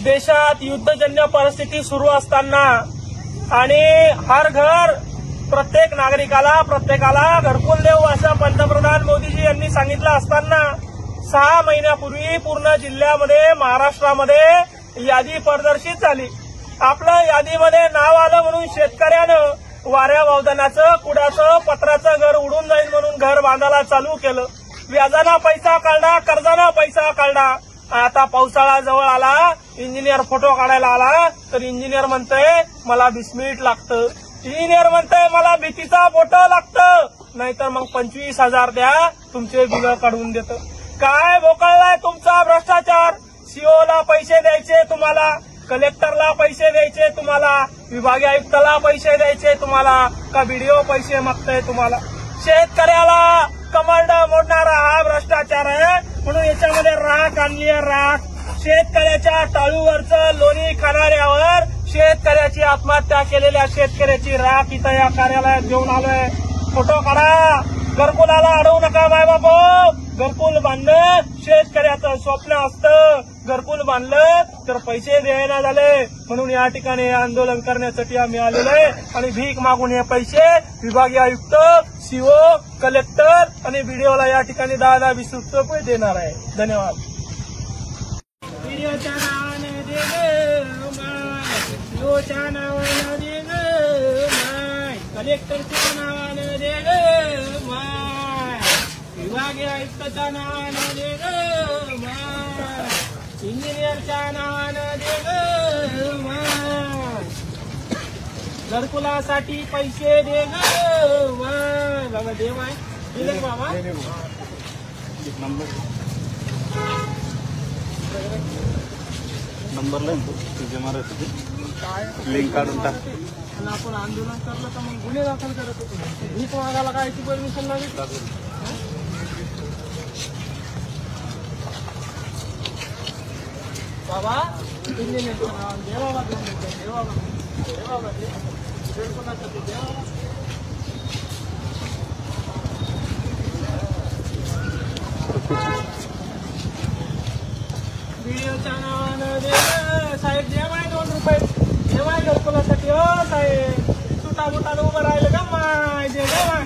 देशात युद्धजन्य परिस्थिती सुरू असताना आणि हर घर प्रत्येक नागरिकाला प्रत्येकाला घरकुल देऊ असं पंतप्रधान मोदीजी यांनी सांगितलं असताना 6 महिन्यापूर्वी पूर्ण जिल्ह्यामध्ये महाराष्ट्रामध्ये यादी प्रदर्शित झाली। आपलं यादीमध्ये नाव आलं म्हणून शेतकऱ्यानं वाऱ्या वावदानाचं कुड्याचं पत्राचं घर उडून जाईल म्हणून घर बांधायला चालू केलं। व्याजाना पैसा काढला, कर्जाना पैसा काढला। आता पावसाळा जवळ आला, इंजिनियर फोटो काढायला आला तर इंजिनियर म्हणतंय मला 20 मिनिट लागतं, इंजिनियर म्हणतंय मला भीतीचा फोटो लागतं, नाहीतर मग 25,000 द्या तुमचे बिल काढून देतं। काय भोकळलाय तुमचा भ्रष्टाचार? सीओला पैसे द्यायचे तुम्हाला, कलेक्टरला पैसे द्यायचे तुम्हाला, विभागीय आयुक्ताला पैसे द्यायचे तुम्हाला, का बीडीओ पैसे मागतंय तुम्हाला? शेतकऱ्याला कमांड मोडणारा हा भ्रष्टाचार आहे। म्हणून याच्यामध्ये राख आणली आहे, राख। शेतकऱ्याच्या टाळूवरचं लोणी खाणाऱ्यावर शेतकऱ्याची आत्महत्या केलेल्या शेतकऱ्याची राख इथं या कार्यालयात घेऊन आलोय। फोटो काढा। घरकुलाला अडवू नका माय बापू। घरकुल बांधलं शेतकऱ्याचं स्वप्न असतं, घरकुल बांधलं तर पैसे द्यायला झाले, म्हणून या ठिकाणी आंदोलन करण्यासाठी आम्ही आलेलो आहे। आणि भीक मागून हे पैसे विभागीय आयुक्त, सीओ, कलेक्टर आणि बीडीओला या ठिकाणी 10-20 रुपये देणार आहे। धन्यवाद। बीडीओच्या नावाने दे ग माय, सीओच्या नावाने दे ग माय, कलेक्टरच्या नावाने दे ग माय, विभागीय आयुक्ताच्या नावाने दे ग माय, इंजिनियरच्या नावाने दे ग माय, घरकुलासाठी पैसे दे ग माय। बाबा दे माय, दिले बाबा। नंबर लाईन तुझे महाराष्ट्र लिंक काढून टाक। आपण आंदोलन करलं तर मग गुन्हे दाखल करत होतो। भीक मागायला काय परमिशन लागेल बाबा? इंजिनियरच्या नावाने दे बाबा, दे बाबा, दे बाबा, दे कोणासाठी दे बाबा। बीडीओच्या नावानं दे साहेब, दे माय 2 रुपये, दे माय घरकुलासाठी। हो साहेब, सुटा बुटाला उभं राहिलं का माय? दे ग माय,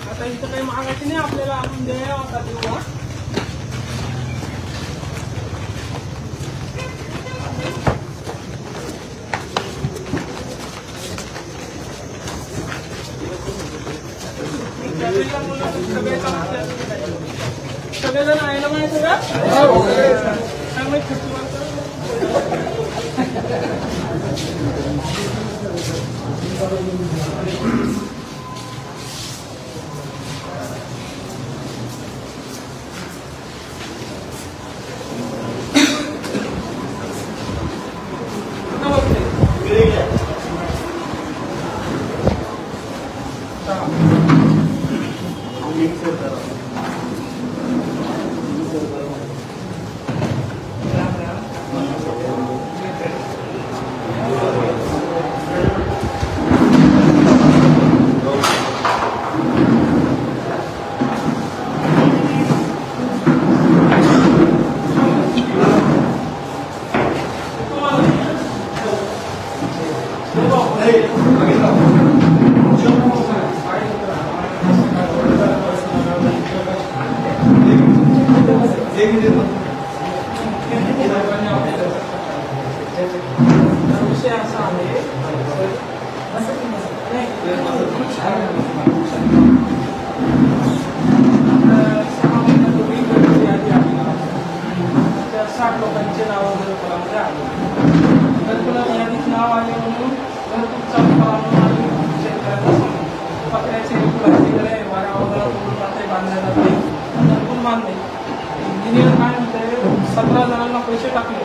आता इथं काही मागायचं नाही आपल्याला, आपण द्या आता देऊ। सगळेजण आहे ना माहिती का? लोकांचे नाव घरकुलामध्ये आले. घरकुला यादीत नाव आले म्हणून घरकुल चालू करावं शेतकऱ्यांना पत्र्याचे घरे वाऱ्यावर पातळी बांधल्या जाते. घरकुल बांधले. इंजिनियर काय म्हणते 17 जणांना पैसे टाकले,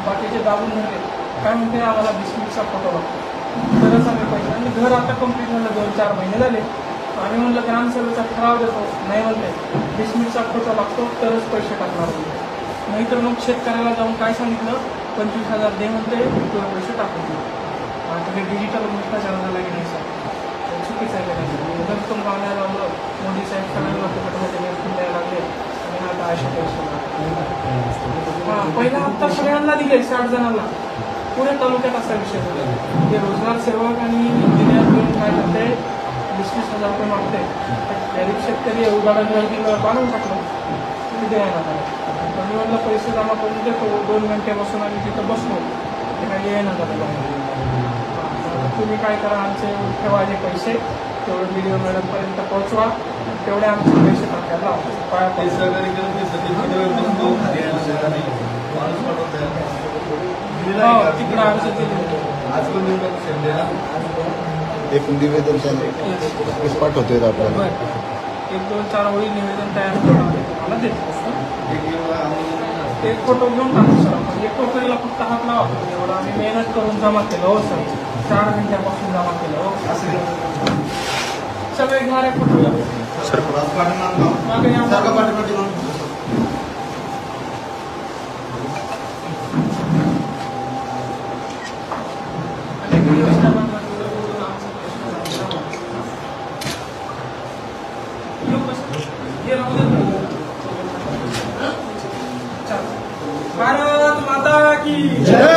बाकीचे दाबून धरले. काय म्हणते आम्हाला 20 मिनिटचा फोटो लागतो तरच आम्ही पैसे. आणि घर आता कंप्लीट झालं 2-4 महिने झाले. आम्ही म्हणलं ग्रामसभेचा ठराव देतो, नाही म्हणते 20 मिनिटचा फोटो लागतो तरच पैसे टाकणार म्हणते. नाहीतर मग शेतकऱ्याला जाऊन काय सांगितलं 25,000 दे म्हणते तुला पैसे टाकून. म्हणजे डिजिटल भ्रष्टाचार झाला की नाही सर, चुकीचं आहे का नाही सर? जर तुम गावल्या लावलं मोदी साहेब सगळ्यांना फुकटमध्ये निवडून द्यायला लागले आणि आता अशा पैसे हां पहिला हप्ता सगळ्यांना दिले 60 जणांना. पुणे तालुक्यात असा विषय झाला की रोजगार सेवक आणि इंजिनियर मिळून काय करते 20,000 रुपये मागते. गरीब शेतकरी उदाहरणावरती बांधून टाकलं किती द्यायला तर मी म्हणलं पैसे जमा करून देतो. 2 घंटे बसून आम्ही तिथं बसलो ते काही येणार झालं. तुम्ही काय करा आमचे ठेवा जे पैसे तेवढे व्हिडिओ मॅडमपर्यंत पोहोचवा तेवढे आमचे पैसे टाकायला तिकडं आमचं एक निवेदन पाठवतोय आपल्याला 1-2-4 ओळी निवेदन तयार करून मला देतो. एक फोटो घेऊन टाकू सर आपण. एक टोकरीला फक्त हात लावा एवढं आम्ही मेहनत करून जमा केलं हो सर. 4 घंट्यापासून जमा केलं हो सगळे घेणारे फोटो भारत माता की जय.